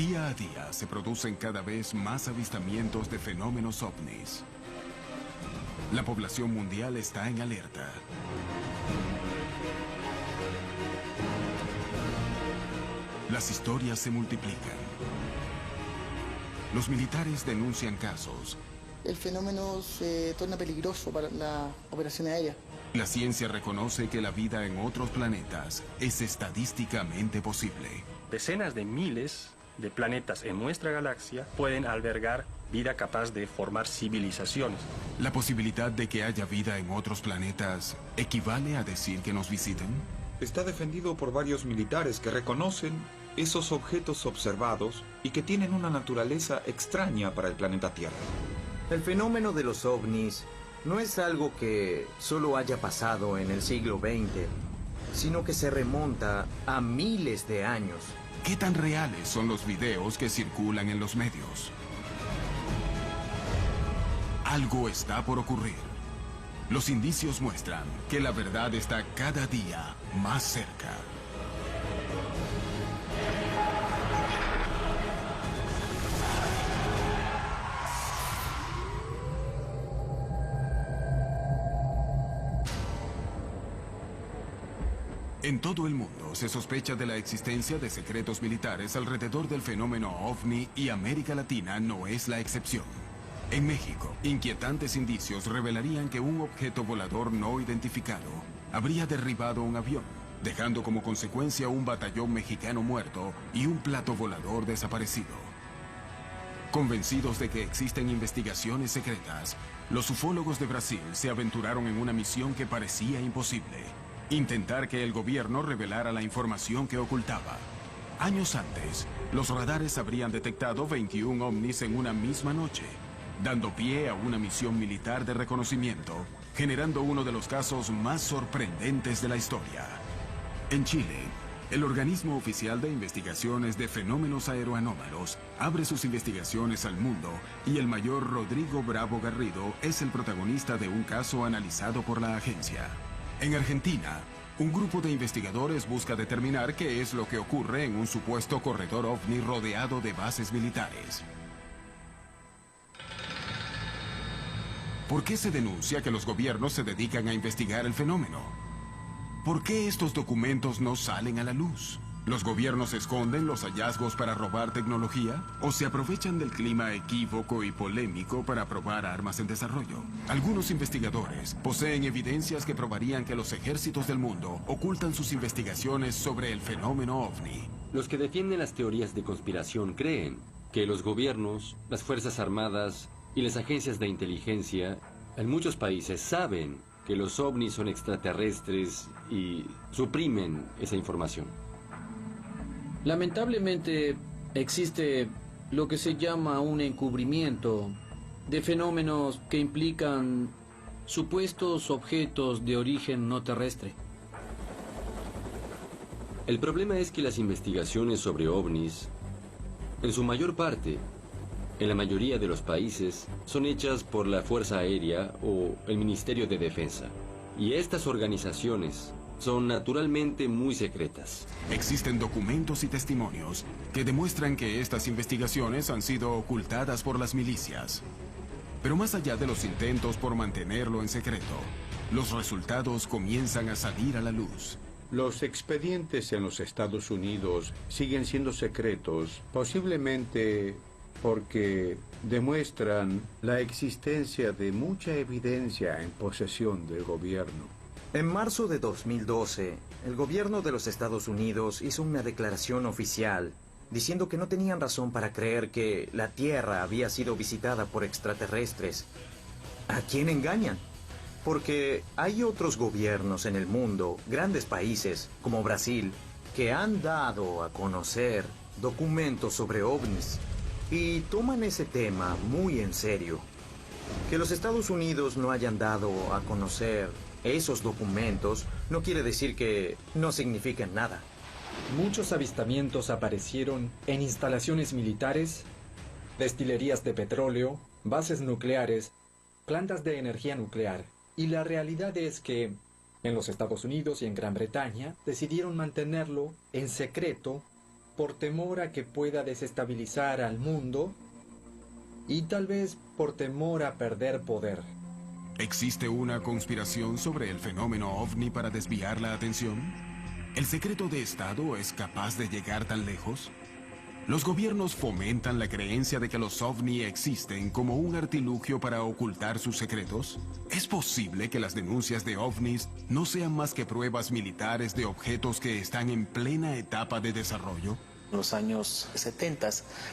Día a día se producen cada vez más avistamientos de fenómenos ovnis. La población mundial está en alerta. Las historias se multiplican. Los militares denuncian casos. El fenómeno se torna peligroso para la operación aérea. La ciencia reconoce que la vida en otros planetas es estadísticamente posible. Decenas de miles de planetas en nuestra galaxia pueden albergar vida capaz de formar civilizaciones. ¿La posibilidad de que haya vida en otros planetas equivale a decir que nos visiten? Está defendido por varios militares que reconocen esos objetos observados y que tienen una naturaleza extraña para el planeta Tierra. El fenómeno de los ovnis no es algo que solo haya pasado en el siglo XX, sino que se remonta a miles de años. ¿Qué tan reales son los videos que circulan en los medios? Algo está por ocurrir. Los indicios muestran que la verdad está cada día más cerca. En todo el mundo se sospecha de la existencia de secretos militares alrededor del fenómeno OVNI y América Latina no es la excepción. En México, inquietantes indicios revelarían que un objeto volador no identificado habría derribado un avión, dejando como consecuencia un batallón mexicano muerto y un plato volador desaparecido. Convencidos de que existen investigaciones secretas, los ufólogos de Brasil se aventuraron en una misión que parecía imposible: intentar que el gobierno revelara la información que ocultaba. Años antes, los radares habrían detectado 21 ovnis en una misma noche, dando pie a una misión militar de reconocimiento, generando uno de los casos más sorprendentes de la historia. En Chile, el organismo oficial de investigaciones de fenómenos aeroanómalos abre sus investigaciones al mundo y el mayor Rodrigo Bravo Garrido es el protagonista de un caso analizado por la agencia. En Argentina, un grupo de investigadores busca determinar qué es lo que ocurre en un supuesto corredor ovni rodeado de bases militares. ¿Por qué se denuncia que los gobiernos se dedican a investigar el fenómeno? ¿Por qué estos documentos no salen a la luz? ¿Los gobiernos esconden los hallazgos para robar tecnología? ¿O se aprovechan del clima equívoco y polémico para probar armas en desarrollo? Algunos investigadores poseen evidencias que probarían que los ejércitos del mundo ocultan sus investigaciones sobre el fenómeno OVNI. Los que defienden las teorías de conspiración creen que los gobiernos, las fuerzas armadas y las agencias de inteligencia en muchos países saben que los ovnis son extraterrestres y suprimen esa información. Lamentablemente existe lo que se llama un encubrimiento de fenómenos que implican supuestos objetos de origen no terrestre. El problema es que las investigaciones sobre ovnis, en su mayor parte, en la mayoría de los países, son hechas por la Fuerza Aérea o el Ministerio de Defensa. Y estas organizaciones son naturalmente muy secretas. Existen documentos y testimonios que demuestran que estas investigaciones han sido ocultadas por las milicias. Pero más allá de los intentos por mantenerlo en secreto, los resultados comienzan a salir a la luz. Los expedientes en los Estados Unidos siguen siendo secretos, posiblemente porque demuestran la existencia de mucha evidencia en posesión del gobierno. En marzo de 2012, el gobierno de los Estados Unidos hizo una declaración oficial diciendo que no tenían razón para creer que la Tierra había sido visitada por extraterrestres. ¿A quién engañan? Porque hay otros gobiernos en el mundo, grandes países como Brasil, que han dado a conocer documentos sobre ovnis y toman ese tema muy en serio. Que los Estados Unidos no hayan dado a conocer esos documentos no quiere decir que no signifiquen nada. Muchos avistamientos aparecieron en instalaciones militares, destilerías de petróleo, bases nucleares, plantas de energía nuclear. Y la realidad es que en los Estados Unidos y en Gran Bretaña decidieron mantenerlo en secreto por temor a que pueda desestabilizar al mundo y tal vez por temor a perder poder. ¿Existe una conspiración sobre el fenómeno ovni para desviar la atención? ¿El secreto de Estado es capaz de llegar tan lejos? ¿Los gobiernos fomentan la creencia de que los ovni existen como un artilugio para ocultar sus secretos? ¿Es posible que las denuncias de ovnis no sean más que pruebas militares de objetos que están en plena etapa de desarrollo? En los años 70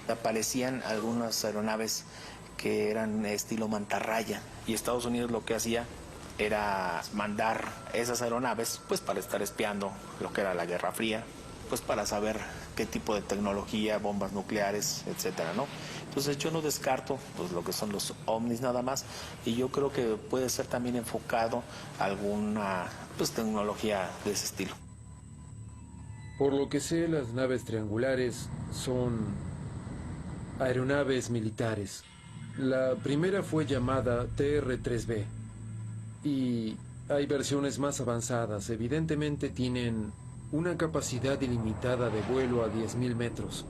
aparecían algunas aeronaves que eran estilo mantarraya y Estados Unidos lo que hacía era mandar esas aeronaves pues para estar espiando lo que era la Guerra Fría, pues para saber qué tipo de tecnología, bombas nucleares, etcétera, ¿no? Entonces yo no descarto pues lo que son los ovnis nada más y yo creo que puede ser también enfocado a alguna pues tecnología de ese estilo. Por lo que sé, las naves triangulares son aeronaves militares. La primera fue llamada TR-3B y hay versiones más avanzadas. Evidentemente tienen una capacidad ilimitada de vuelo a 10.000 metros.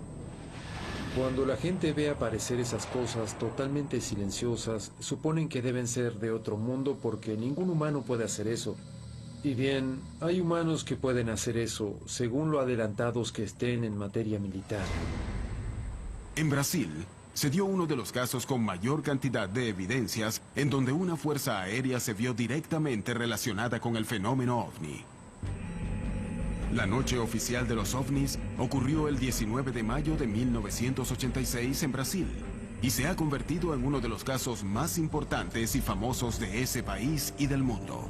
Cuando la gente ve aparecer esas cosas totalmente silenciosas, suponen que deben ser de otro mundo porque ningún humano puede hacer eso. Y bien, hay humanos que pueden hacer eso, según lo adelantados que estén en materia militar. En Brasil, se dio uno de los casos con mayor cantidad de evidencias en donde una fuerza aérea se vio directamente relacionada con el fenómeno ovni. La noche oficial de los ovnis ocurrió el 19 de mayo de 1986 en Brasil y se ha convertido en uno de los casos más importantes y famosos de ese país y del mundo.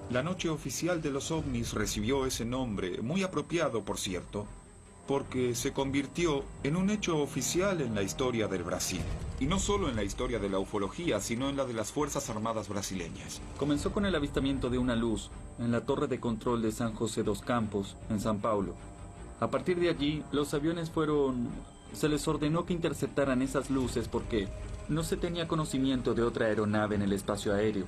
La noche oficial de los ovnis recibió ese nombre, muy apropiado por cierto, porque se convirtió en un hecho oficial en la historia del Brasil. Y no solo en la historia de la ufología, sino en la de las Fuerzas Armadas brasileñas. Comenzó con el avistamiento de una luz en la torre de control de San José dos Campos, en São Paulo. A partir de allí, los aviones se les ordenó que interceptaran esas luces porque no se tenía conocimiento de otra aeronave en el espacio aéreo.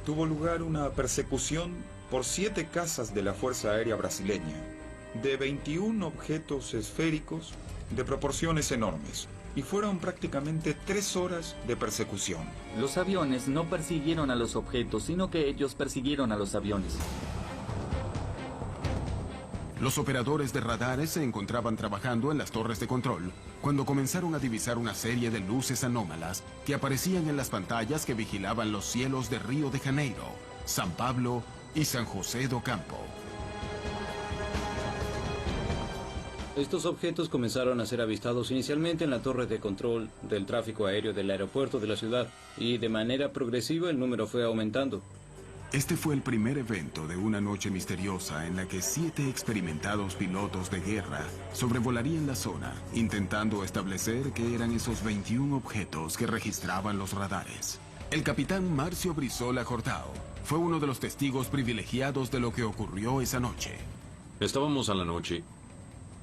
Tuvo lugar una persecución por 7 casas de la Fuerza Aérea Brasileña, de 21 objetos esféricos de proporciones enormes, y fueron prácticamente 3 horas de persecución. Los aviones no persiguieron a los objetos, sino que ellos persiguieron a los aviones. Los operadores de radares se encontraban trabajando en las torres de control cuando comenzaron a divisar una serie de luces anómalas que aparecían en las pantallas que vigilaban los cielos de Río de Janeiro, San Pablo y San José do Campo. Estos objetos comenzaron a ser avistados inicialmente en la torre de control del tráfico aéreo del aeropuerto de la ciudad y de manera progresiva el número fue aumentando. Este fue el primer evento de una noche misteriosa en la que 7 experimentados pilotos de guerra sobrevolarían la zona, intentando establecer qué eran esos 21 objetos que registraban los radares. El capitán Márcio Brizola Hortao fue uno de los testigos privilegiados de lo que ocurrió esa noche. Estábamos a la noche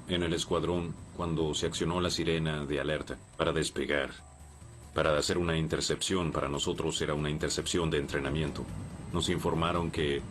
en el escuadrón cuando se accionó la sirena de alerta para despegar, para hacer una intercepción. Para nosotros era una intercepción de entrenamiento. Nos informaron que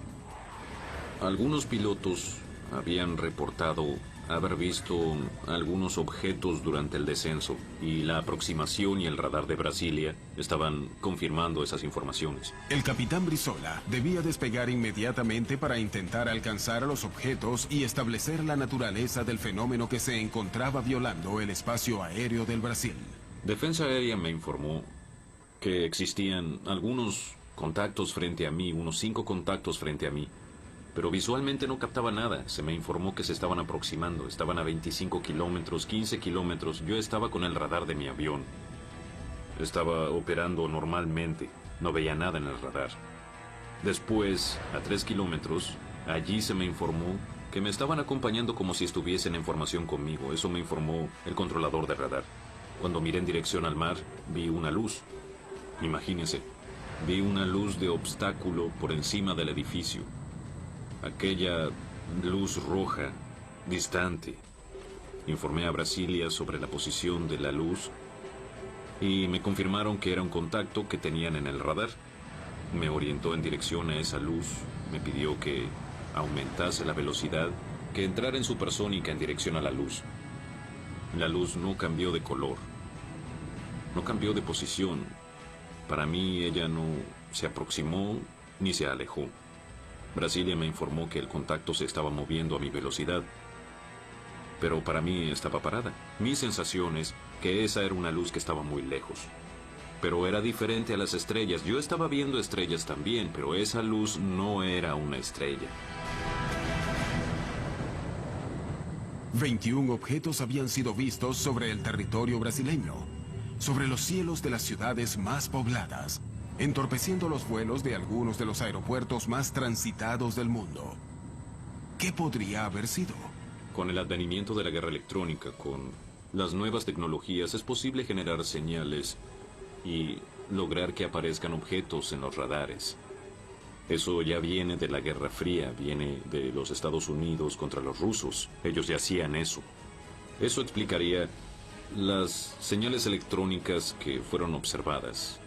algunos pilotos habían reportado haber visto algunos objetos durante el descenso y la aproximación y el radar de Brasilia estaban confirmando esas informaciones. El capitán Brizola debía despegar inmediatamente para intentar alcanzar a los objetos y establecer la naturaleza del fenómeno que se encontraba violando el espacio aéreo del Brasil. Defensa Aérea me informó que existían algunos contactos frente a mí, unos 5 contactos frente a mí, pero visualmente no captaba nada. Se me informó que se estaban aproximando, estaban a 25 kilómetros, 15 kilómetros. Yo estaba con el radar de mi avión. Estaba operando normalmente, no veía nada en el radar. Después, a 3 kilómetros, allí se me informó que me estaban acompañando como si estuviesen en formación conmigo. Eso me informó el controlador de radar. Cuando miré en dirección al mar, vi una luz. Imagínense, vi una luz de obstáculo por encima del edificio. Aquella luz roja, distante. Informé a Brasilia sobre la posición de la luz y me confirmaron que era un contacto que tenían en el radar. Me orientó en dirección a esa luz, me pidió que aumentase la velocidad, que entrara en supersónica en dirección a la luz. La luz no cambió de color, no cambió de posición. Para mí ella no se aproximó ni se alejó. Brasilia me informó que el contacto se estaba moviendo a mi velocidad, pero para mí estaba parada. Mi sensación es que esa era una luz que estaba muy lejos. Pero era diferente a las estrellas. Yo estaba viendo estrellas también, pero esa luz no era una estrella. 21 objetos habían sido vistos sobre el territorio brasileño, sobre los cielos de las ciudades más pobladas, entorpeciendo los vuelos de algunos de los aeropuertos más transitados del mundo. ¿Qué podría haber sido? Con el advenimiento de la guerra electrónica, con las nuevas tecnologías, es posible generar señales y lograr que aparezcan objetos en los radares. Eso ya viene de la Guerra Fría, viene de los Estados Unidos contra los rusos. Ellos ya hacían eso. Eso explicaría las señales electrónicas que fueron observadas.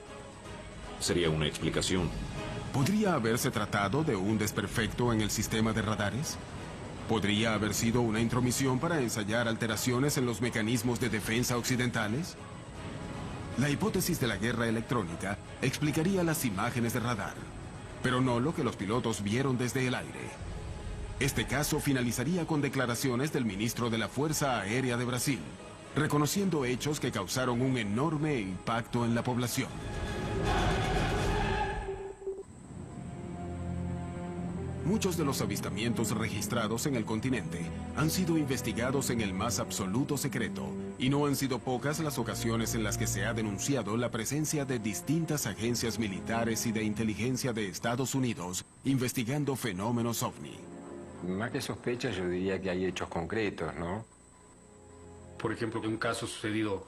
Sería una explicación. ¿Podría haberse tratado de un desperfecto en el sistema de radares? ¿Podría haber sido una intromisión para ensayar alteraciones en los mecanismos de defensa occidentales? La hipótesis de la guerra electrónica explicaría las imágenes de radar, pero no lo que los pilotos vieron desde el aire. Este caso finalizaría con declaraciones del ministro de la Fuerza Aérea de Brasil, reconociendo hechos que causaron un enorme impacto en la población. Muchos de los avistamientos registrados en el continente han sido investigados en el más absoluto secreto, y no han sido pocas las ocasiones en las que se ha denunciado la presencia de distintas agencias militares y de inteligencia de Estados Unidos investigando fenómenos ovni. Más que sospechas, yo diría que hay hechos concretos, ¿no? Por ejemplo, un caso sucedido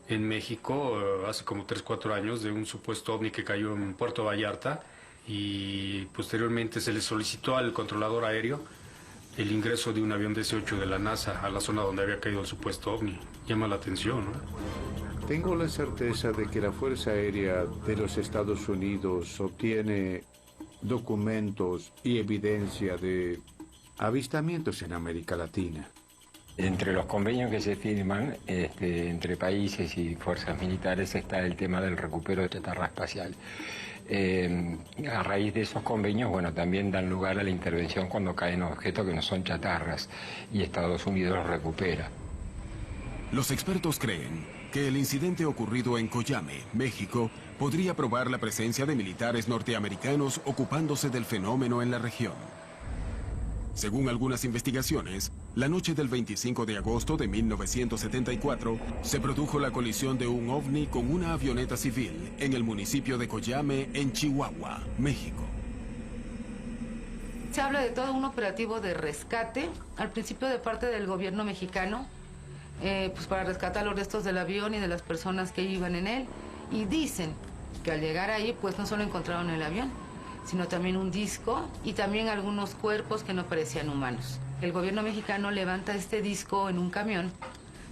en México hace como 3-4 años de un supuesto ovni que cayó en Puerto Vallarta, y posteriormente se le solicitó al controlador aéreo el ingreso de un avión DC-8 de la NASA a la zona donde había caído el supuesto ovni. Llama la atención, ¿no? Tengo la certeza de que la Fuerza Aérea de los Estados Unidos obtiene documentos y evidencia de avistamientos en América Latina. Entre los convenios que se firman entre países y fuerzas militares está el tema del recupero de chatarra espacial. A raíz de esos convenios, bueno, también dan lugar a la intervención cuando caen objetos que no son chatarras, y Estados Unidos los recupera. Los expertos creen que el incidente ocurrido en Coyame, México, podría probar la presencia de militares norteamericanos ocupándose del fenómeno en la región. Según algunas investigaciones, la noche del 25 de agosto de 1974 se produjo la colisión de un ovni con una avioneta civil en el municipio de Coyame, en Chihuahua, México. Se habla de todo un operativo de rescate, al principio de parte del gobierno mexicano, pues para rescatar los restos del avión y de las personas que iban en él. Y dicen que al llegar ahí, pues no solo encontraron el avión, sino también un disco y también algunos cuerpos que no parecían humanos. El gobierno mexicano levanta este disco en un camión,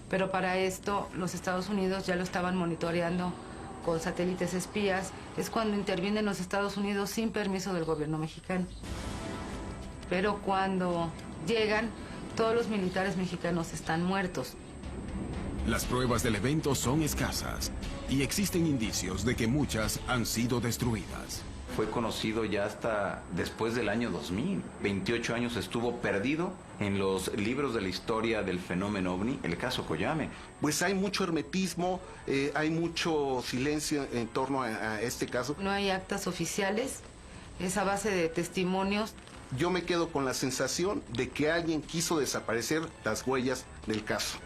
pero para esto los Estados Unidos ya lo estaban monitoreando con satélites espías. Es cuando intervienen los Estados Unidos sin permiso del gobierno mexicano. Pero cuando llegan, todos los militares mexicanos están muertos. Las pruebas del evento son escasas y existen indicios de que muchas han sido destruidas. Fue conocido ya hasta después del año 2000. 28 años estuvo perdido en los libros de la historia del fenómeno ovni, el caso Coyame. Pues hay mucho hermetismo, hay mucho silencio en torno a este caso. No hay actas oficiales, es a base de testimonios. Yo me quedo con la sensación de que alguien quiso desaparecer las huellas del caso.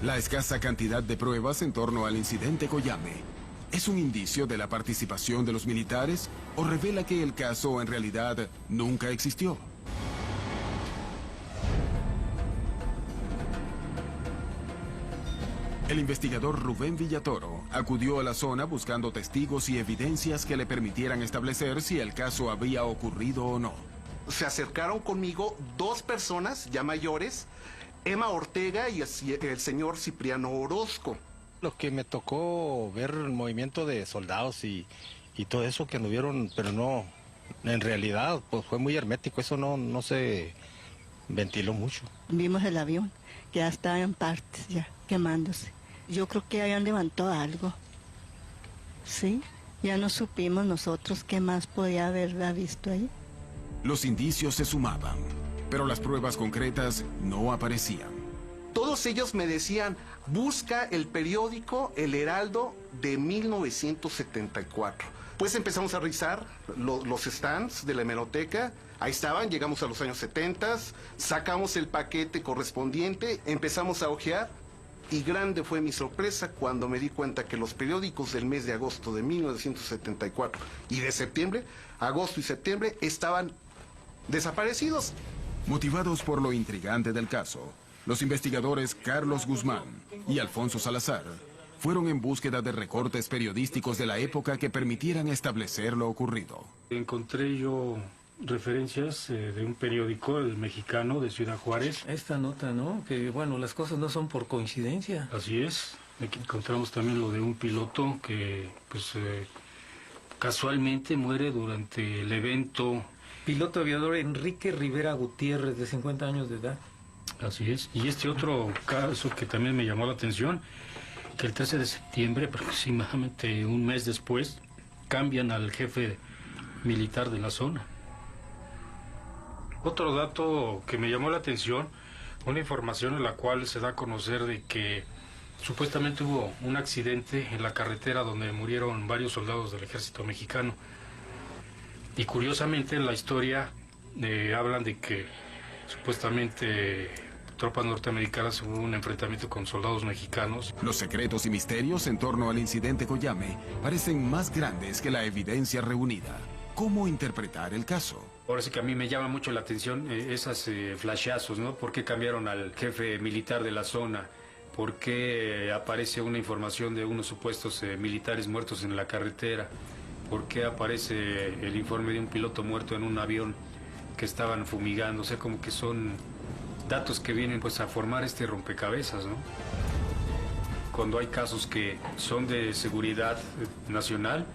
La escasa cantidad de pruebas en torno al incidente Coyame ¿es un indicio de la participación de los militares o revela que el caso en realidad nunca existió? El investigador Rubén Villatoro acudió a la zona buscando testigos y evidencias que le permitieran establecer si el caso había ocurrido o no. Se acercaron conmigo dos personas ya mayores, Emma Ortega y el señor Cipriano Orozco. Lo que me tocó ver el movimiento de soldados y todo eso que anduvieron, pero no, en realidad pues fue muy hermético, eso no se ventiló mucho. Vimos el avión que ya estaba en partes, ya quemándose. Yo creo que habían levantado algo, ¿sí? Ya no supimos nosotros qué más podía haber visto ahí. Los indicios se sumaban, pero las pruebas concretas no aparecían. Todos ellos me decían, busca el periódico El Heraldo de 1974. Pues empezamos a revisar los stands de la hemeroteca. Ahí estaban, llegamos a los años 70, sacamos el paquete correspondiente, empezamos a hojear. Y grande fue mi sorpresa cuando me di cuenta que los periódicos del mes de agosto de 1974 y de septiembre, agosto y septiembre, estaban desaparecidos. Motivados por lo intrigante del caso, los investigadores Carlos Guzmán y Alfonso Salazar fueron en búsqueda de recortes periodísticos de la época que permitieran establecer lo ocurrido. Encontré yo referencias de un periódico, El Mexicano, de Ciudad Juárez. Esta nota, ¿no? Que, bueno, las cosas no son por coincidencia. Así es. Aquí encontramos también lo de un piloto que, pues, casualmente muere durante el evento. Piloto aviador Enrique Rivera Gutiérrez, de 50 años de edad. Así es. Y este otro caso que también me llamó la atención, que el 13 de septiembre, aproximadamente un mes después, cambian al jefe militar de la zona. Otro dato que me llamó la atención, una información en la cual se da a conocer de que supuestamente hubo un accidente en la carretera donde murieron varios soldados del ejército mexicano. Y curiosamente en la historia hablan de que supuestamente tropas norteamericanas hubo un enfrentamiento con soldados mexicanos. Los secretos y misterios en torno al incidente Coyame parecen más grandes que la evidencia reunida. ¿Cómo interpretar el caso? Ahora sí que a mí me llama mucho la atención esas flashazos, ¿no? ¿Por qué cambiaron al jefe militar de la zona? ¿Por qué aparece una información de unos supuestos militares muertos en la carretera? ¿Por qué aparece el informe de un piloto muerto en un avión que estaban fumigando? O sea, como que son datos que vienen pues a formar este rompecabezas, ¿no? Cuando hay casos que son de seguridad nacional,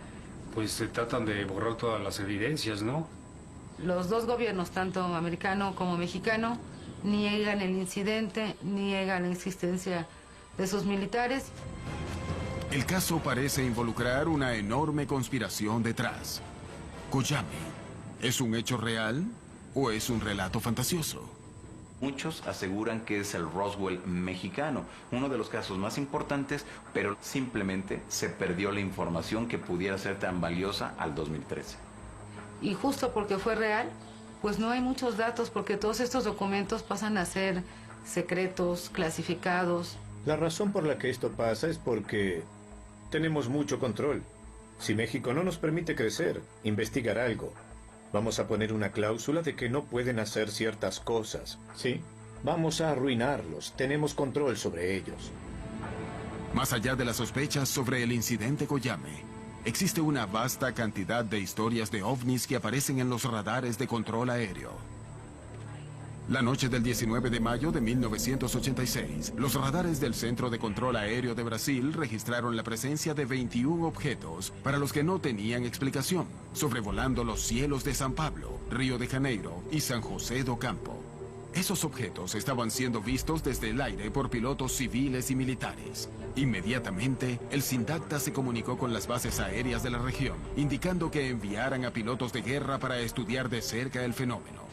pues se tratan de borrar todas las evidencias, ¿no? Los dos gobiernos, tanto americano como mexicano, niegan el incidente, niegan la existencia de sus militares. El caso parece involucrar una enorme conspiración detrás. ¿Coyame es un hecho real o es un relato fantasioso? Muchos aseguran que es el Roswell mexicano, uno de los casos más importantes, pero simplemente se perdió la información que pudiera ser tan valiosa al 2013. Y justo porque fue real, pues no hay muchos datos, porque todos estos documentos pasan a ser secretos, clasificados. La razón por la que esto pasa es porque tenemos mucho control. Si México no nos permite crecer, investigar algo, vamos a poner una cláusula de que no pueden hacer ciertas cosas, ¿sí? Vamos a arruinarlos, tenemos control sobre ellos. Más allá de las sospechas sobre el incidente Coyame, existe una vasta cantidad de historias de ovnis que aparecen en los radares de control aéreo. La noche del 19 de mayo de 1986, los radares del Centro de Control Aéreo de Brasil registraron la presencia de 21 objetos para los que no tenían explicación, sobrevolando los cielos de San Pablo, Río de Janeiro y San José do Campo. Esos objetos estaban siendo vistos desde el aire por pilotos civiles y militares. Inmediatamente, el SINDACTA se comunicó con las bases aéreas de la región, indicando que enviaran a pilotos de guerra para estudiar de cerca el fenómeno.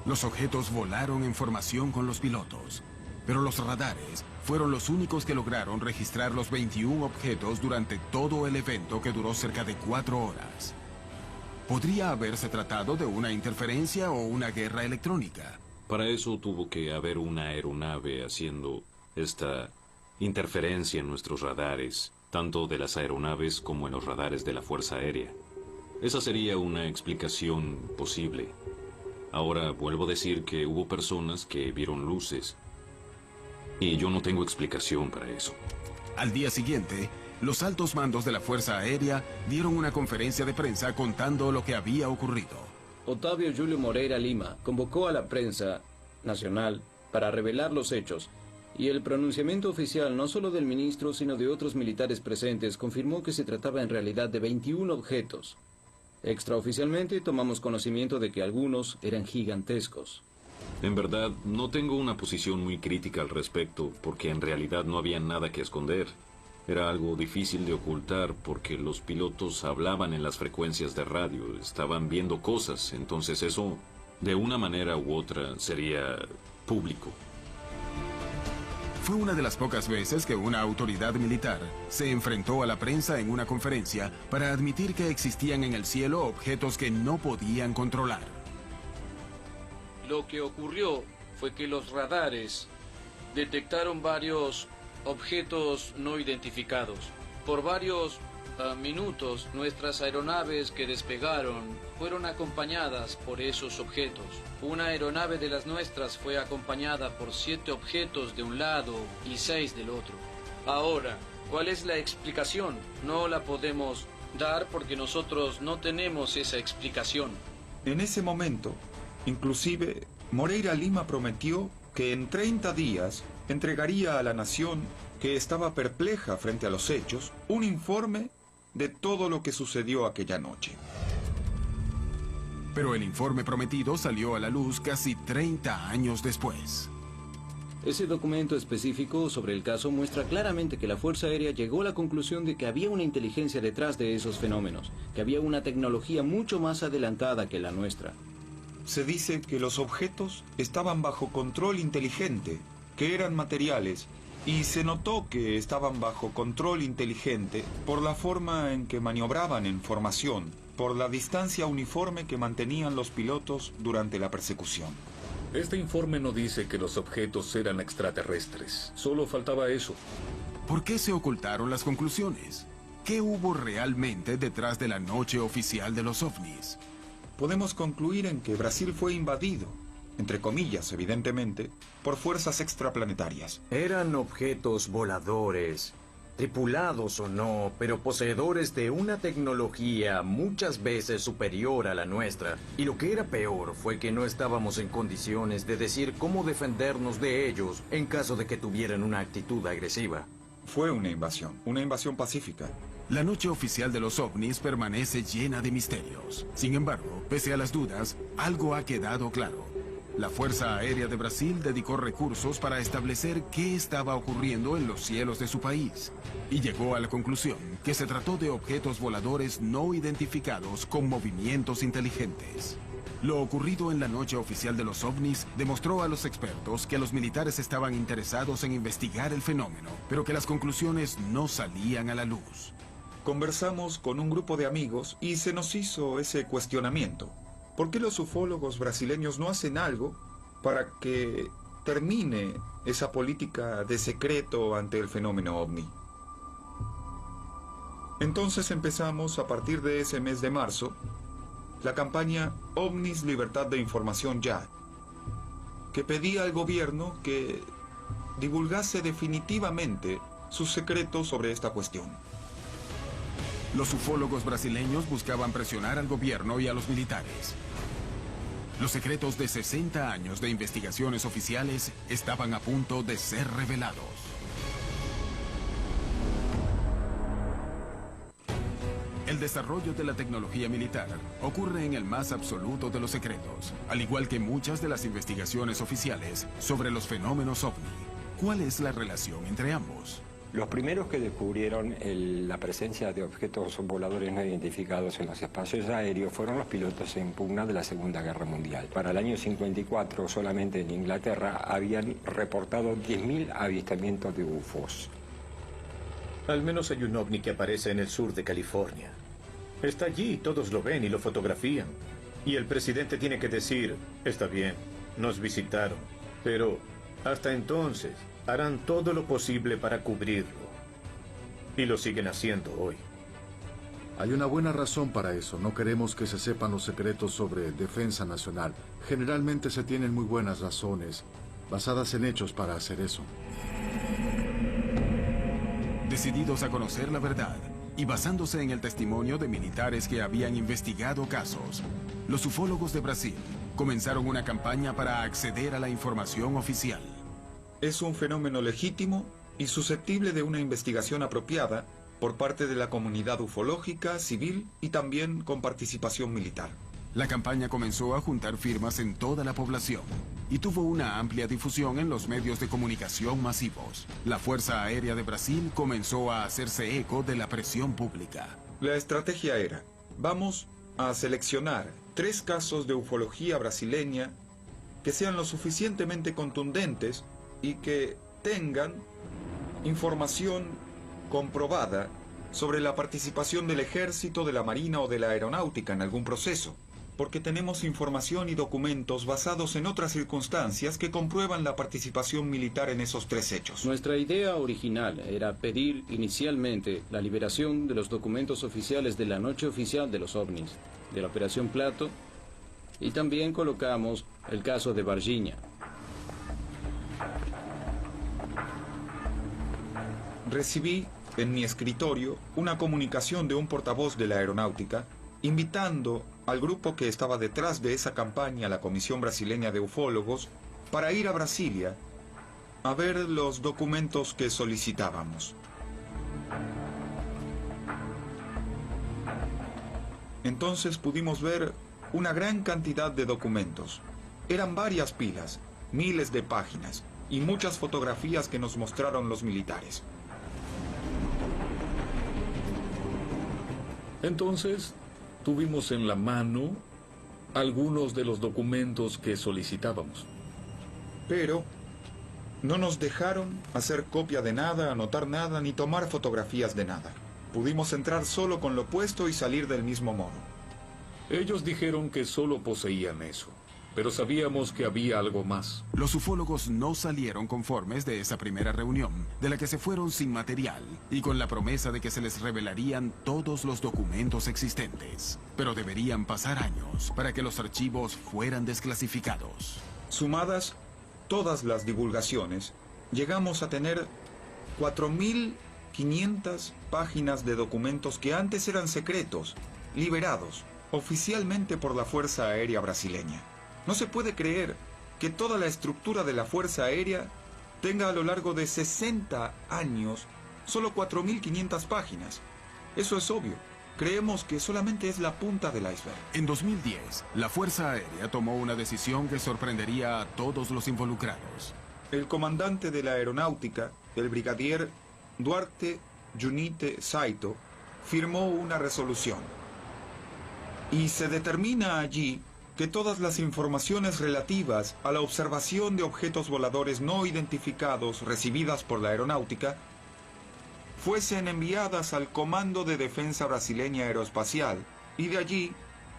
Los objetos volaron en formación con los pilotos, pero los radares fueron los únicos que lograron registrar los 21 objetos durante todo el evento, que duró cerca de 4 horas. ¿Podría haberse tratado de una interferencia o una guerra electrónica? Para eso tuvo que haber una aeronave haciendo esta interferencia en nuestros radares, tanto de las aeronaves como en los radares de la Fuerza Aérea. Esa sería una explicación posible. Ahora vuelvo a decir que hubo personas que vieron luces, y yo no tengo explicación para eso. Al día siguiente, los altos mandos de la Fuerza Aérea dieron una conferencia de prensa contando lo que había ocurrido. Otavio Julio Moreira Lima convocó a la prensa nacional para revelar los hechos, y el pronunciamiento oficial no solo del ministro sino de otros militares presentes confirmó que se trataba en realidad de 21 objetos. Extraoficialmente tomamos conocimiento de que algunos eran gigantescos. En verdad, no tengo una posición muy crítica al respecto, porque en realidad no había nada que esconder. Era algo difícil de ocultar porque los pilotos hablaban en las frecuencias de radio, estaban viendo cosas, entonces eso, de una manera u otra, sería público. Fue una de las pocas veces que una autoridad militar se enfrentó a la prensa en una conferencia para admitir que existían en el cielo objetos que no podían controlar. Lo que ocurrió fue que los radares detectaron varios objetos no identificados. Por varios minutos, nuestras aeronaves que despegaron fueron acompañadas por esos objetos. Una aeronave de las nuestras fue acompañada por 7 objetos de un lado y 6 del otro. Ahora, ¿cuál es la explicación? No la podemos dar porque nosotros no tenemos esa explicación. En ese momento, inclusive, Moreira Lima prometió que en 30 días entregaría a la nación, que estaba perpleja frente a los hechos, un informe de todo lo que sucedió aquella noche. Pero el informe prometido salió a la luz casi 30 años después. Ese documento específico sobre el caso muestra claramente que la Fuerza Aérea llegó a la conclusión de que había una inteligencia detrás de esos fenómenos, que había una tecnología mucho más adelantada que la nuestra. Se dice que los objetos estaban bajo control inteligente, que eran materiales, y se notó que estaban bajo control inteligente por la forma en que maniobraban en formación, por la distancia uniforme que mantenían los pilotos durante la persecución. Este informe no dice que los objetos eran extraterrestres. Solo faltaba eso. ¿Por qué se ocultaron las conclusiones? ¿Qué hubo realmente detrás de la noche oficial de los ovnis? Podemos concluir en que Brasil fue invadido, entre comillas, evidentemente, por fuerzas extraplanetarias. Eran objetos voladores, tripulados o no, pero poseedores de una tecnología muchas veces superior a la nuestra. Y lo que era peor fue que no estábamos en condiciones de decir cómo defendernos de ellos en caso de que tuvieran una actitud agresiva. Fue una invasión pacífica. La noche oficial de los ovnis permanece llena de misterios. Sin embargo, pese a las dudas, algo ha quedado claro. La Fuerza Aérea de Brasil dedicó recursos para establecer qué estaba ocurriendo en los cielos de su país y llegó a la conclusión que se trató de objetos voladores no identificados con movimientos inteligentes. Lo ocurrido en la noche oficial de los ovnis demostró a los expertos que los militares estaban interesados en investigar el fenómeno, pero que las conclusiones no salían a la luz. Conversamos con un grupo de amigos y se nos hizo ese cuestionamiento. ¿Por qué los ufólogos brasileños no hacen algo para que termine esa política de secreto ante el fenómeno ovni? Entonces empezamos, a partir de ese mes de marzo, la campaña OVNIS Libertad de Información Ya, que pedía al gobierno que divulgase definitivamente sus secretos sobre esta cuestión. Los ufólogos brasileños buscaban presionar al gobierno y a los militares. Los secretos de 60 años de investigaciones oficiales estaban a punto de ser revelados. El desarrollo de la tecnología militar ocurre en el más absoluto de los secretos, al igual que muchas de las investigaciones oficiales sobre los fenómenos ovni. ¿Cuál es la relación entre ambos? Los primeros que descubrieron la presencia de objetos voladores no identificados en los espacios aéreos fueron los pilotos en pugna de la Segunda Guerra Mundial. Para el año 54, solamente en Inglaterra, habían reportado 10.000 avistamientos de UFOs. Al menos hay un ovni que aparece en el sur de California. Está allí, todos lo ven y lo fotografían. Y el presidente tiene que decir, está bien, nos visitaron, pero hasta entonces harán todo lo posible para cubrirlo. Y lo siguen haciendo hoy. Hay una buena razón para eso. No queremos que se sepan los secretos sobre defensa nacional. Generalmente se tienen muy buenas razones, basadas en hechos para hacer eso. Decididos a conocer la verdad y basándose en el testimonio de militares que habían investigado casos, los ufólogos de Brasil comenzaron una campaña para acceder a la información oficial. Es un fenómeno legítimo y susceptible de una investigación apropiada por parte de la comunidad ufológica, civil y también con participación militar. La campaña comenzó a juntar firmas en toda la población y tuvo una amplia difusión en los medios de comunicación masivos. La Fuerza Aérea de Brasil comenzó a hacerse eco de la presión pública. La estrategia era: vamos a seleccionar 3 casos de ufología brasileña que sean lo suficientemente contundentes y que tengan información comprobada sobre la participación del ejército, de la marina o de la aeronáutica en algún proceso, porque tenemos información y documentos basados en otras circunstancias que comprueban la participación militar en esos 3 hechos. Nuestra idea original era pedir inicialmente la liberación de los documentos oficiales de la noche oficial de los ovnis, de la Operación Plato, y también colocamos el caso de Varginha. Recibí en mi escritorio una comunicación de un portavoz de la aeronáutica invitando al grupo que estaba detrás de esa campaña, la Comisión Brasileña de Ufólogos, para ir a Brasilia a ver los documentos que solicitábamos. Entonces pudimos ver una gran cantidad de documentos. Eran varias pilas, miles de páginas y muchas fotografías que nos mostraron los militares. Entonces, tuvimos en la mano algunos de los documentos que solicitábamos. Pero no nos dejaron hacer copia de nada, anotar nada, ni tomar fotografías de nada. Pudimos entrar solo con lo puesto y salir del mismo modo. Ellos dijeron que solo poseían eso, pero sabíamos que había algo más. Los ufólogos no salieron conformes de esa primera reunión, de la que se fueron sin material y con la promesa de que se les revelarían todos los documentos existentes. Pero deberían pasar años para que los archivos fueran desclasificados. Sumadas todas las divulgaciones, llegamos a tener 4.500 páginas de documentos que antes eran secretos, liberados oficialmente por la Fuerza Aérea Brasileña. No se puede creer que toda la estructura de la Fuerza Aérea tenga a lo largo de 60 años solo 4.500 páginas. Eso es obvio. Creemos que solamente es la punta del iceberg. En 2010, la Fuerza Aérea tomó una decisión que sorprendería a todos los involucrados. El comandante de la aeronáutica, el brigadier Duarte Junite Saito, firmó una resolución. Y se determina allí que todas las informaciones relativas a la observación de objetos voladores no identificados recibidas por la aeronáutica fuesen enviadas al Comando de Defensa Brasileña Aeroespacial y de allí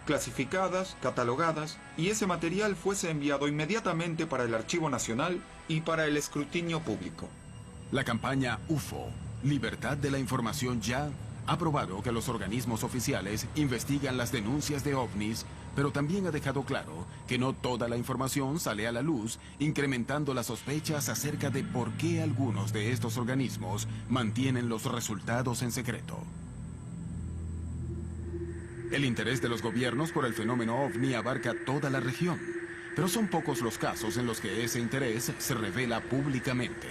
clasificadas, catalogadas, y ese material fuese enviado inmediatamente para el Archivo Nacional y para el escrutinio público. La campaña UFO, Libertad de la Información Ya, ha probado que los organismos oficiales investigan las denuncias de ovnis, pero también ha dejado claro que no toda la información sale a la luz, incrementando las sospechas acerca de por qué algunos de estos organismos mantienen los resultados en secreto. El interés de los gobiernos por el fenómeno ovni abarca toda la región, pero son pocos los casos en los que ese interés se revela públicamente.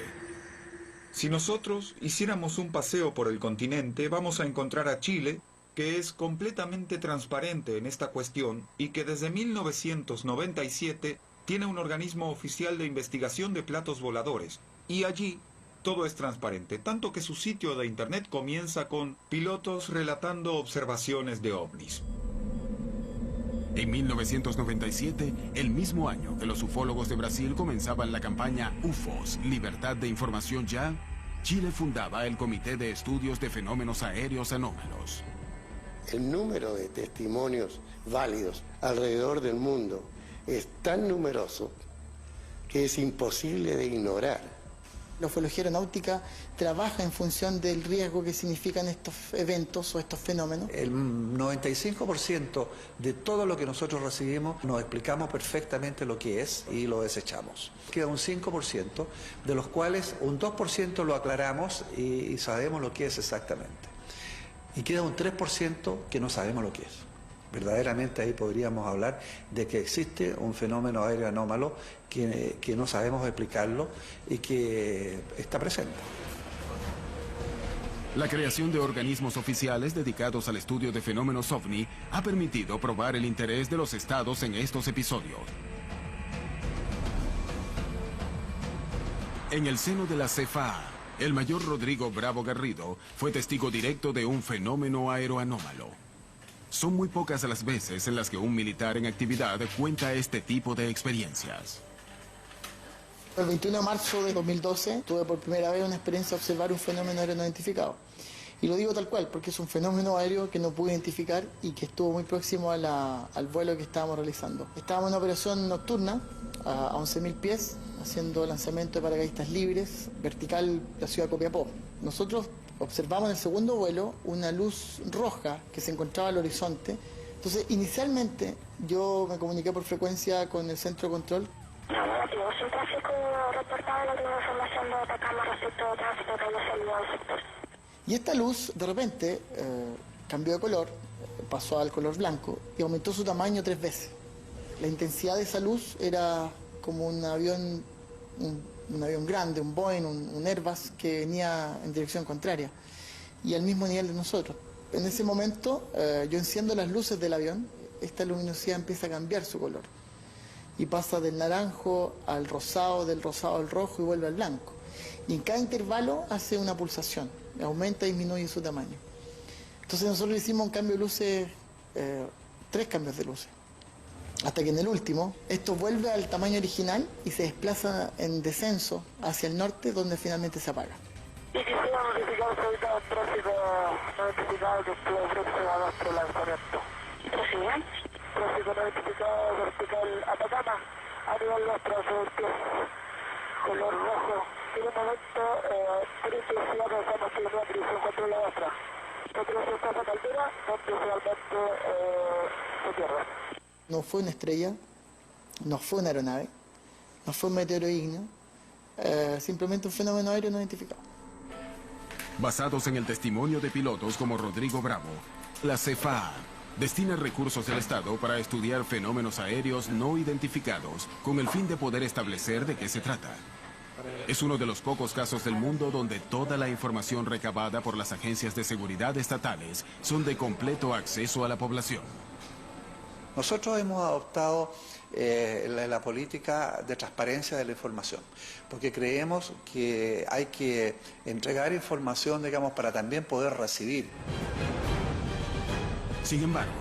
Si nosotros hiciéramos un paseo por el continente, vamos a encontrar a Chile, que es completamente transparente en esta cuestión y que desde 1997 tiene un organismo oficial de investigación de platos voladores. Y allí todo es transparente, tanto que su sitio de internet comienza con pilotos relatando observaciones de ovnis. En 1997, el mismo año que los ufólogos de Brasil comenzaban la campaña UFOS, Libertad de Información Ya, Chile fundaba el Comité de Estudios de Fenómenos Aéreos Anómalos. El número de testimonios válidos alrededor del mundo es tan numeroso que es imposible de ignorar. La ufología aeronáutica trabaja en función del riesgo que significan estos eventos o estos fenómenos. El 95% de todo lo que nosotros recibimos nos explicamos perfectamente lo que es y lo desechamos. Queda un 5%, de los cuales un 2% lo aclaramos y sabemos lo que es exactamente. Y queda un 3% que no sabemos lo que es. Verdaderamente ahí podríamos hablar de que existe un fenómeno aéreo anómalo que no sabemos explicarlo y que está presente. La creación de organismos oficiales dedicados al estudio de fenómenos OVNI ha permitido probar el interés de los estados en estos episodios. En el seno de la CFA, el mayor Rodrigo Bravo Garrido fue testigo directo de un fenómeno aeroanómalo. Son muy pocas las veces en las que un militar en actividad cuenta este tipo de experiencias. El 21 de marzo de 2012 tuve por primera vez una experiencia de observar un fenómeno aéreo no identificado. Y lo digo tal cual, porque es un fenómeno aéreo que no pude identificar y que estuvo muy próximo al vuelo que estábamos realizando. Estábamos en una operación nocturna a 11.000 pies, haciendo lanzamiento de paracaidistas libres, vertical la ciudad de Copiapó. Nosotros observamos en el segundo vuelo una luz roja que se encontraba al horizonte. Entonces, inicialmente, yo me comuniqué por frecuencia con el centro de control. Negativo, sin tráfico reportado, la última información de Atacama respecto de tráfico que haya salido del sector. Y esta luz, de repente, cambió de color, pasó al color blanco y aumentó su tamaño 3 veces. La intensidad de esa luz era como un avión grande, un Boeing, un Airbus que venía en dirección contraria y al mismo nivel de nosotros. En ese momento yo enciendo las luces del avión, esta luminosidad empieza a cambiar su color y pasa del naranjo al rosado, del rosado al rojo y vuelve al blanco. Y en cada intervalo hace una pulsación, aumenta y disminuye su tamaño. Entonces nosotros hicimos un cambio de luces, 3 cambios de luces. Hasta que en el último, esto vuelve al tamaño original y se desplaza en descenso hacia el norte, donde finalmente se apaga. Y quisiera notificar ahorita el tráfico no identificado que estuvo aproximado a nuestro lanzamiento. ¿Prosigan? Tráfico no identificado vertical Atacama, a nivel nuestro color rojo. En un momento, por intensidad nos estamos siguiendo la dirección contra la otra. Nosotros estamos a la altura, donde finalmente se pierde. No fue una estrella, no fue una aeronave, no fue un meteoro ígneo, simplemente un fenómeno aéreo no identificado. Basados en el testimonio de pilotos como Rodrigo Bravo, la CFA destina recursos del Estado para estudiar fenómenos aéreos no identificados con el fin de poder establecer de qué se trata. Es uno de los pocos casos del mundo donde toda la información recabada por las agencias de seguridad estatales son de completo acceso a la población. Nosotros hemos adoptado la política de transparencia de la información, porque creemos que hay que entregar información, digamos, para también poder recibir. Sin embargo,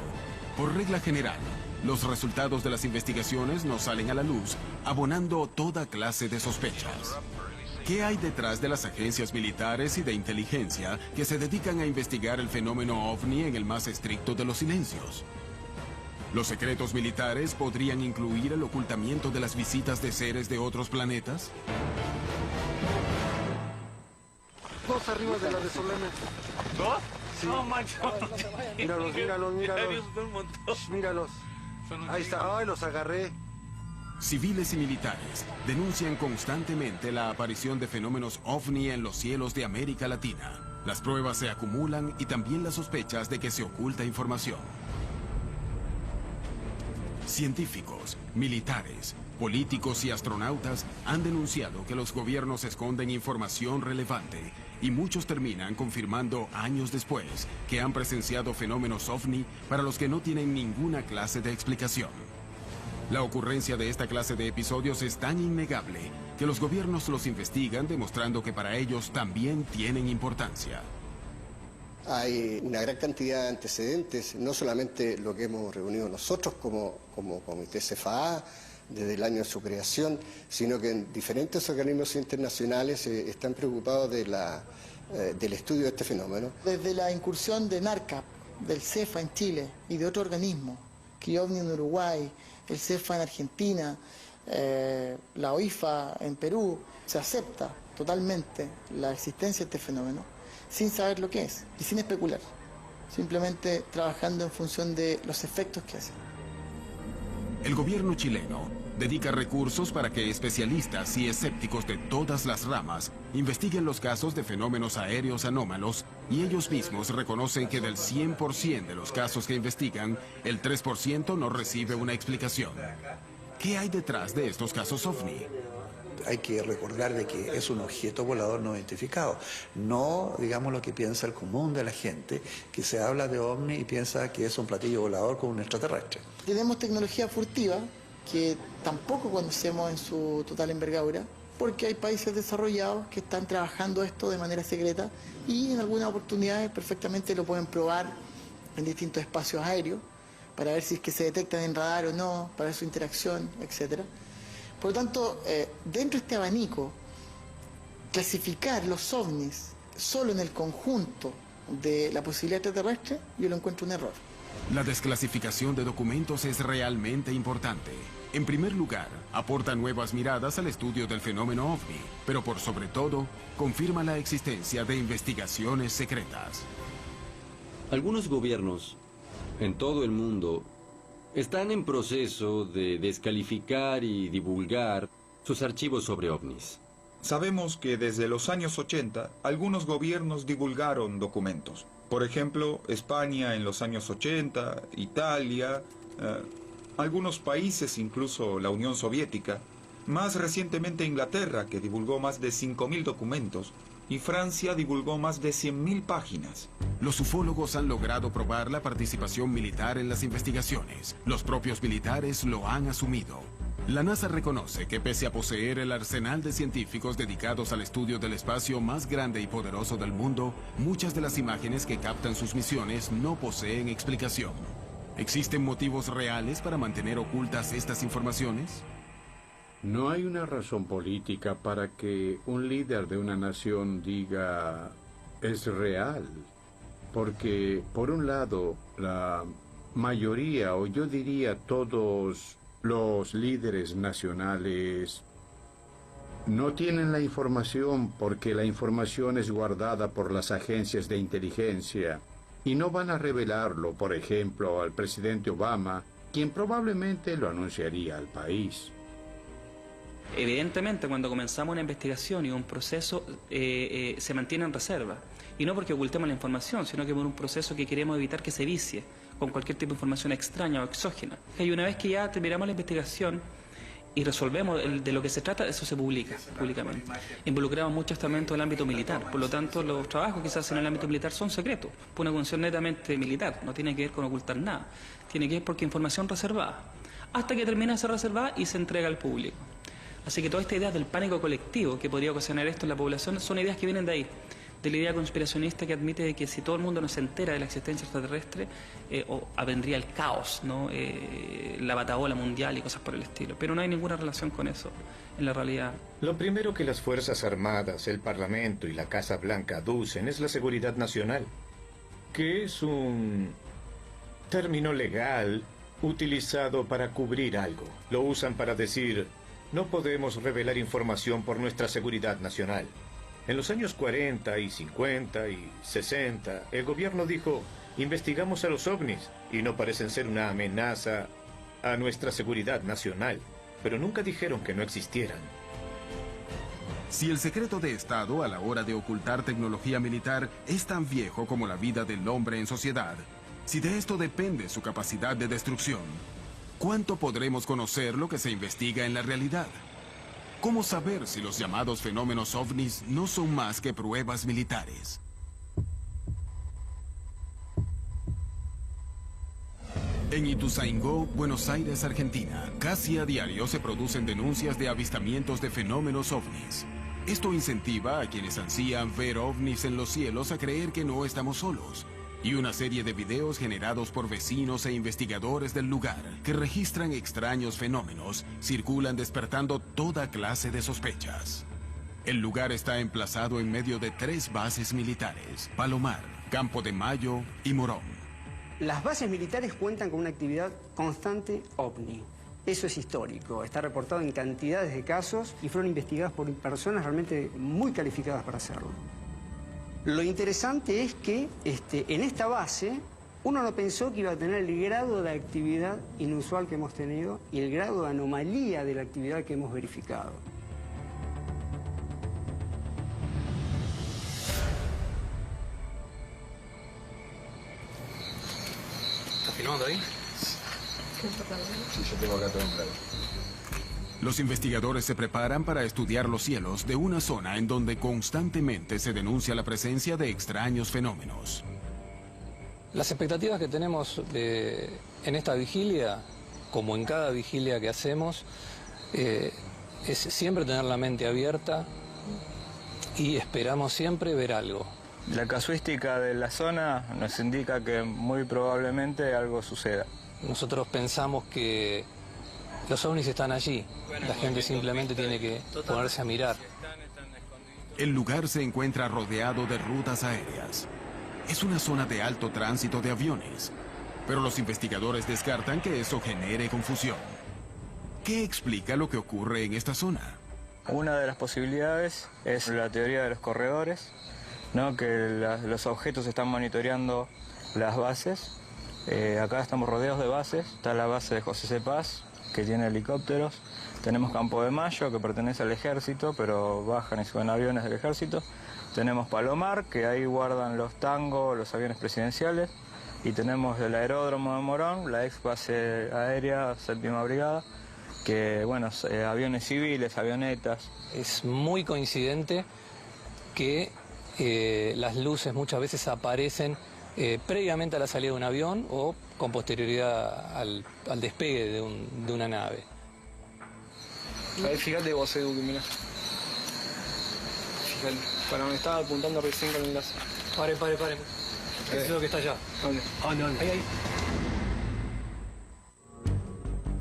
por regla general, los resultados de las investigaciones no salen a la luz, abonando toda clase de sospechas. ¿Qué hay detrás de las agencias militares y de inteligencia que se dedican a investigar el fenómeno OVNI en el más estricto de los silencios? ¿Los secretos militares podrían incluir el ocultamiento de las visitas de seres de otros planetas? 2 arriba de la de Solana. ¿2? Sí. No manches. Míralos. Míralos. Ahí está. Ay, los agarré. Civiles y militares denuncian constantemente la aparición de fenómenos OVNI en los cielos de América Latina. Las pruebas se acumulan y también las sospechas de que se oculta información. Científicos, militares, políticos y astronautas han denunciado que los gobiernos esconden información relevante y muchos terminan confirmando años después que han presenciado fenómenos OVNI para los que no tienen ninguna clase de explicación. La ocurrencia de esta clase de episodios es tan innegable que los gobiernos los investigan demostrando que para ellos también tienen importancia. Hay una gran cantidad de antecedentes, no solamente lo que hemos reunido nosotros como Comité CFA desde el año de su creación, sino que en diferentes organismos internacionales están preocupados del estudio de este fenómeno. Desde la incursión de NARCAP, del CEFA en Chile y de otro organismo, CRIOVNI en Uruguay, el CEFA en Argentina, la OIFA en Perú, se acepta totalmente la existencia de este fenómeno, sin saber lo que es y sin especular, simplemente trabajando en función de los efectos que hace. El gobierno chileno dedica recursos para que especialistas y escépticos de todas las ramas investiguen los casos de fenómenos aéreos anómalos y ellos mismos reconocen que del 100% de los casos que investigan, el 3% no recibe una explicación. ¿Qué hay detrás de estos casos OVNI? hay que recordar de que es un objeto volador no identificado, no digamos lo que piensa el común de la gente, que se habla de ovni y piensa que es un platillo volador con un extraterrestre. Tenemos tecnología furtiva que tampoco conocemos en su total envergadura, porque hay países desarrollados que están trabajando esto de manera secreta y en algunas oportunidades perfectamente lo pueden probar en distintos espacios aéreos para ver si es que se detectan en radar o no, para ver su interacción, etc. Por lo tanto, dentro de este abanico, clasificar los ovnis solo en el conjunto de la posibilidad extraterrestre, yo lo encuentro un error. La desclasificación de documentos es realmente importante. En primer lugar, aporta nuevas miradas al estudio del fenómeno ovni, pero por sobre todo, confirma la existencia de investigaciones secretas. Algunos gobiernos en todo el mundo están en proceso de descalificar y divulgar sus archivos sobre ovnis. Sabemos que desde los años 80, algunos gobiernos divulgaron documentos. Por ejemplo, España en los años 80, Italia, algunos países, incluso la Unión Soviética, más recientemente Inglaterra, que divulgó más de 5.000 documentos, y Francia divulgó más de 100.000 páginas. Los ufólogos han logrado probar la participación militar en las investigaciones. Los propios militares lo han asumido. La NASA reconoce que pese a poseer el arsenal de científicos dedicados al estudio del espacio más grande y poderoso del mundo, muchas de las imágenes que captan sus misiones no poseen explicación. ¿Existen motivos reales para mantener ocultas estas informaciones? No hay una razón política para que un líder de una nación diga es real, porque por un lado la mayoría, o yo diría todos los líderes nacionales, no tienen la información porque la información es guardada por las agencias de inteligencia y no van a revelarlo, por ejemplo, al presidente Obama, quien probablemente lo anunciaría al país. Evidentemente, cuando comenzamos una investigación y un proceso, se mantiene en reserva. Y no porque ocultemos la información, sino que por un proceso que queremos evitar que se vicie con cualquier tipo de información extraña o exógena. Y una vez que ya terminamos la investigación y resolvemos de lo que se trata, eso se publica públicamente. Involucramos mucho estamentos del ámbito militar, por lo tanto los trabajos que se hacen en el ámbito militar son secretos, por una función netamente militar, no tiene que ver con ocultar nada, tiene que ver porque información reservada, hasta que termina de ser reservada y se entrega al público. Así que toda esta idea del pánico colectivo que podría ocasionar esto en la población son ideas que vienen de ahí, de la idea conspiracionista que admite de que si todo el mundo no se entera de la existencia extraterrestre, vendría el caos, ¿no? La batahola mundial y cosas por el estilo. Pero no hay ninguna relación con eso en la realidad. Lo primero que las Fuerzas Armadas, el Parlamento y la Casa Blanca aducen es la seguridad nacional, que es un término legal utilizado para cubrir algo. Lo usan para decir: no podemos revelar información por nuestra seguridad nacional. En los años 40 y 50 y 60, el gobierno dijo: investigamos a los ovnis y no parecen ser una amenaza a nuestra seguridad nacional, pero nunca dijeron que no existieran. Si el secreto de Estado a la hora de ocultar tecnología militar es tan viejo como la vida del hombre en sociedad, si de esto depende su capacidad de destrucción, ¿cuánto podremos conocer lo que se investiga en la realidad? ¿Cómo saber si los llamados fenómenos ovnis no son más que pruebas militares? En Ituzaingó, Buenos Aires, Argentina, casi a diario se producen denuncias de avistamientos de fenómenos ovnis. Esto incentiva a quienes ansían ver ovnis en los cielos a creer que no estamos solos. Y una serie de videos generados por vecinos e investigadores del lugar que registran extraños fenómenos circulan despertando toda clase de sospechas. El lugar está emplazado en medio de 3 bases militares: Palomar, Campo de Mayo y Morón. Las bases militares cuentan con una actividad constante ovni. Eso es histórico, está reportado en cantidades de casos y fueron investigadas por personas realmente muy calificadas para hacerlo. Lo interesante es que en esta base uno no pensó que iba a tener el grado de actividad inusual que hemos tenido y el grado de anomalía de la actividad que hemos verificado. ¿Estás filmando ahí? Sí, yo tengo acá todo en claro. Los investigadores se preparan para estudiar los cielos de una zona en donde constantemente se denuncia la presencia de extraños fenómenos. Las expectativas que tenemos en esta vigilia, como en cada vigilia que hacemos, es siempre tener la mente abierta y esperamos siempre ver algo. La casuística de la zona nos indica que muy probablemente algo suceda. Nosotros pensamos que los ovnis están allí, la gente simplemente tiene que ponerse a mirar. El lugar se encuentra rodeado de rutas aéreas. Es una zona de alto tránsito de aviones, pero los investigadores descartan que eso genere confusión. ¿Qué explica lo que ocurre en esta zona? Una de las posibilidades es la teoría de los corredores, ¿no? Que los objetos están monitoreando las bases. Acá estamos rodeados de bases. Está la base de José C. Paz, que tiene helicópteros. Tenemos Campo de Mayo, que pertenece al ejército, pero bajan y suben aviones del ejército. Tenemos Palomar, que ahí guardan los Tango, los aviones presidenciales. Y tenemos el aeródromo de Morón, la ex base aérea, 7ª Brigada, que, bueno, aviones civiles, avionetas. Es muy coincidente que las luces muchas veces aparecen previamente a la salida de un avión o con posterioridad al despegue de una nave. Ahí fíjate vos, Edu, que mirá. Fíjate, para donde estaba apuntando recién con el láser. Pare. Es lo que está allá. ¿Dónde? Ahí.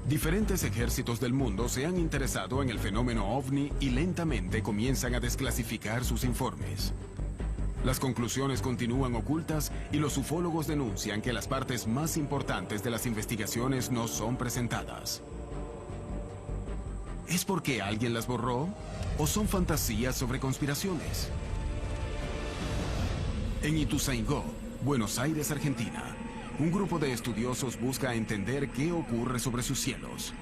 Diferentes ejércitos del mundo se han interesado en el fenómeno ovni y lentamente comienzan a desclasificar sus informes. Las conclusiones continúan ocultas y los ufólogos denuncian que las partes más importantes de las investigaciones no son presentadas. ¿Es porque alguien las borró? ¿O son fantasías sobre conspiraciones? En Ituzaingó, Buenos Aires, Argentina, un grupo de estudiosos busca entender qué ocurre sobre sus cielos.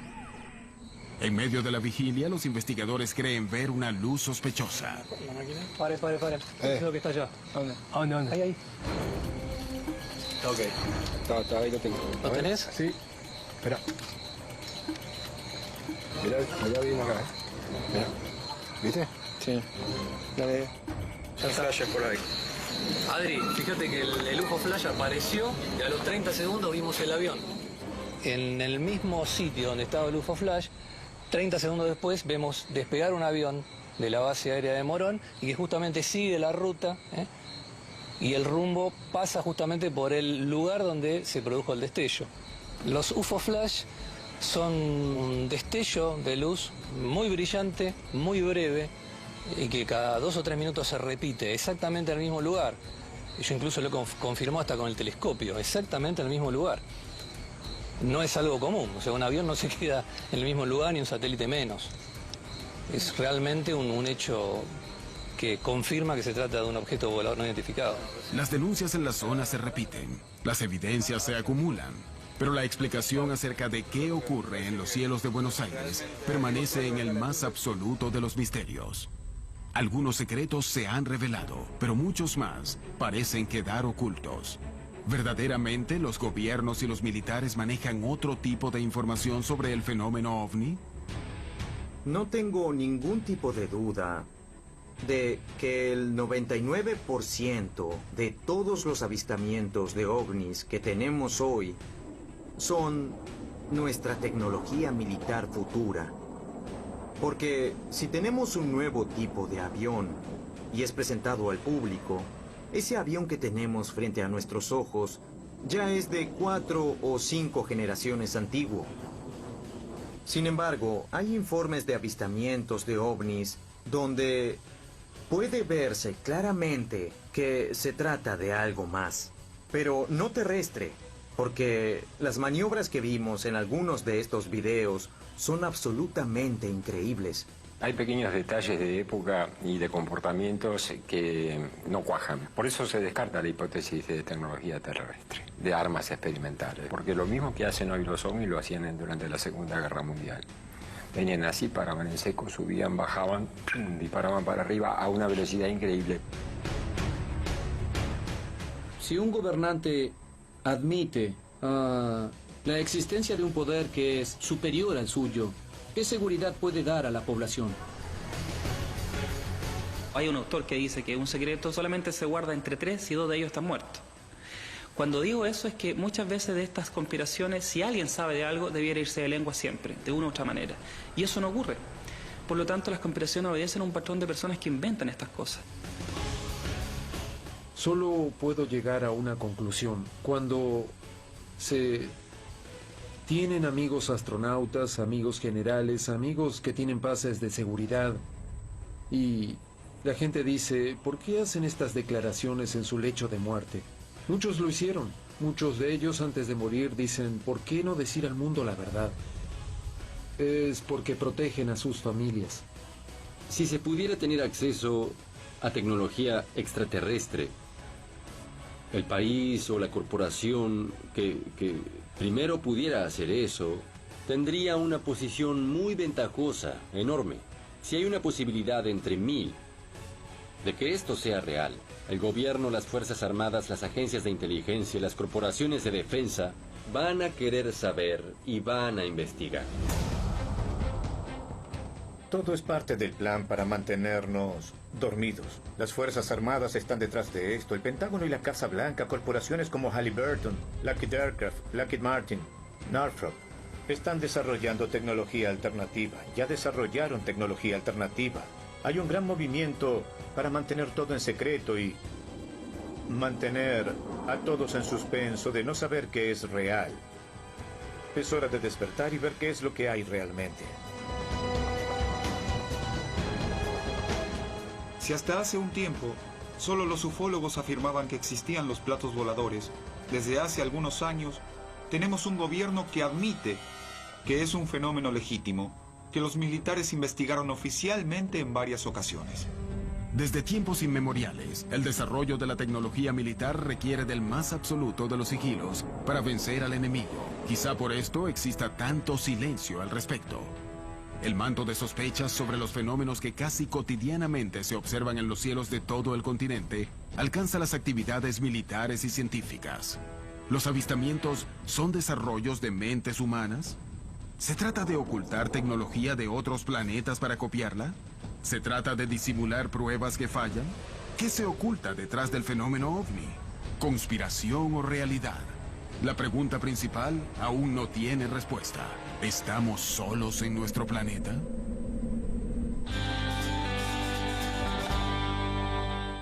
En medio de la vigilia, los investigadores creen ver una luz sospechosa. ¿La máquina? Pare. Es lo que está allá. ¿Dónde? Ahí. Ok. Está, ahí lo tengo. ¿Lo tenés? Sí. Espera. Mirá, allá viene acá, Mirá. ¿Viste? Sí. Dale. Ya flashes por ahí. Adri, fíjate que el UFO Flash apareció y a los 30 segundos vimos el avión. En el mismo sitio donde estaba el UFO Flash, 30 segundos después vemos despegar un avión de la base aérea de Morón y que justamente sigue la ruta y el rumbo pasa justamente por el lugar donde se produjo el destello. Los UFO Flash son un destello de luz muy brillante, muy breve y que cada 2 o 3 minutos se repite exactamente en el mismo lugar. Yo incluso lo confirmó hasta con el telescopio, exactamente en el mismo lugar. No es algo común, o sea, un avión no se queda en el mismo lugar ni un satélite menos. Es realmente un hecho que confirma que se trata de un objeto volador no identificado. Las denuncias en la zona se repiten, las evidencias se acumulan, pero la explicación acerca de qué ocurre en los cielos de Buenos Aires permanece en el más absoluto de los misterios. Algunos secretos se han revelado, pero muchos más parecen quedar ocultos. ¿Verdaderamente los gobiernos y los militares manejan otro tipo de información sobre el fenómeno ovni? No tengo ningún tipo de duda de que el 99% de todos los avistamientos de ovnis que tenemos hoy son nuestra tecnología militar futura. Porque si tenemos un nuevo tipo de avión y es presentado al público, ese avión que tenemos frente a nuestros ojos ya es de 4 o 5 generaciones antiguo. Sin embargo, hay informes de avistamientos de ovnis donde puede verse claramente que se trata de algo más, pero no terrestre, porque las maniobras que vimos en algunos de estos videos son absolutamente increíbles. Hay pequeños detalles de época y de comportamientos que no cuajan. Por eso se descarta la hipótesis de tecnología terrestre, de armas experimentales. Porque lo mismo que hacen hoy los ovnis lo hacían durante la Segunda Guerra Mundial. Venían así, paraban en seco, subían, bajaban, disparaban para arriba a una velocidad increíble. Si un gobernante admite la existencia de un poder que es superior al suyo, ¿qué seguridad puede dar a la población? Hay un autor que dice que un secreto solamente se guarda entre 3 y 2 de ellos están muertos. Cuando digo eso es que muchas veces de estas conspiraciones, si alguien sabe de algo, debiera irse de lengua siempre, de una u otra manera. Y eso no ocurre. Por lo tanto, las conspiraciones obedecen a un patrón de personas que inventan estas cosas. Solo puedo llegar a una conclusión. Cuando se tienen amigos astronautas, amigos generales, amigos que tienen pases de seguridad, y la gente dice, ¿por qué hacen estas declaraciones en su lecho de muerte? Muchos lo hicieron. Muchos de ellos antes de morir dicen, ¿por qué no decir al mundo la verdad? Es porque protegen a sus familias. Si se pudiera tener acceso a tecnología extraterrestre, el país o la corporación que primero pudiera hacer eso, tendría una posición muy ventajosa, enorme. Si hay una posibilidad entre 1000 de que esto sea real, el gobierno, las Fuerzas Armadas, las agencias de inteligencia, las corporaciones de defensa van a querer saber y van a investigar. Todo es parte del plan para mantenernos dormidos. Las Fuerzas Armadas están detrás de esto. El Pentágono y la Casa Blanca, corporaciones como Halliburton, Lockheed Aircraft, Lockheed Martin, Northrop, están desarrollando tecnología alternativa. Ya desarrollaron tecnología alternativa. Hay un gran movimiento para mantener todo en secreto y mantener a todos en suspenso de no saber qué es real. Es hora de despertar y ver qué es lo que hay realmente. Si hasta hace un tiempo solo los ufólogos afirmaban que existían los platos voladores, desde hace algunos años tenemos un gobierno que admite que es un fenómeno legítimo, que los militares investigaron oficialmente en varias ocasiones. Desde tiempos inmemoriales, el desarrollo de la tecnología militar requiere del más absoluto de los sigilos para vencer al enemigo. Quizá por esto exista tanto silencio al respecto. El manto de sospechas sobre los fenómenos que casi cotidianamente se observan en los cielos de todo el continente alcanza las actividades militares y científicas. ¿Los avistamientos son desarrollos de mentes humanas? ¿Se trata de ocultar tecnología de otros planetas para copiarla? ¿Se trata de disimular pruebas que fallan? ¿Qué se oculta detrás del fenómeno ovni? ¿Conspiración o realidad? La pregunta principal aún no tiene respuesta. ¿Estamos solos en nuestro planeta?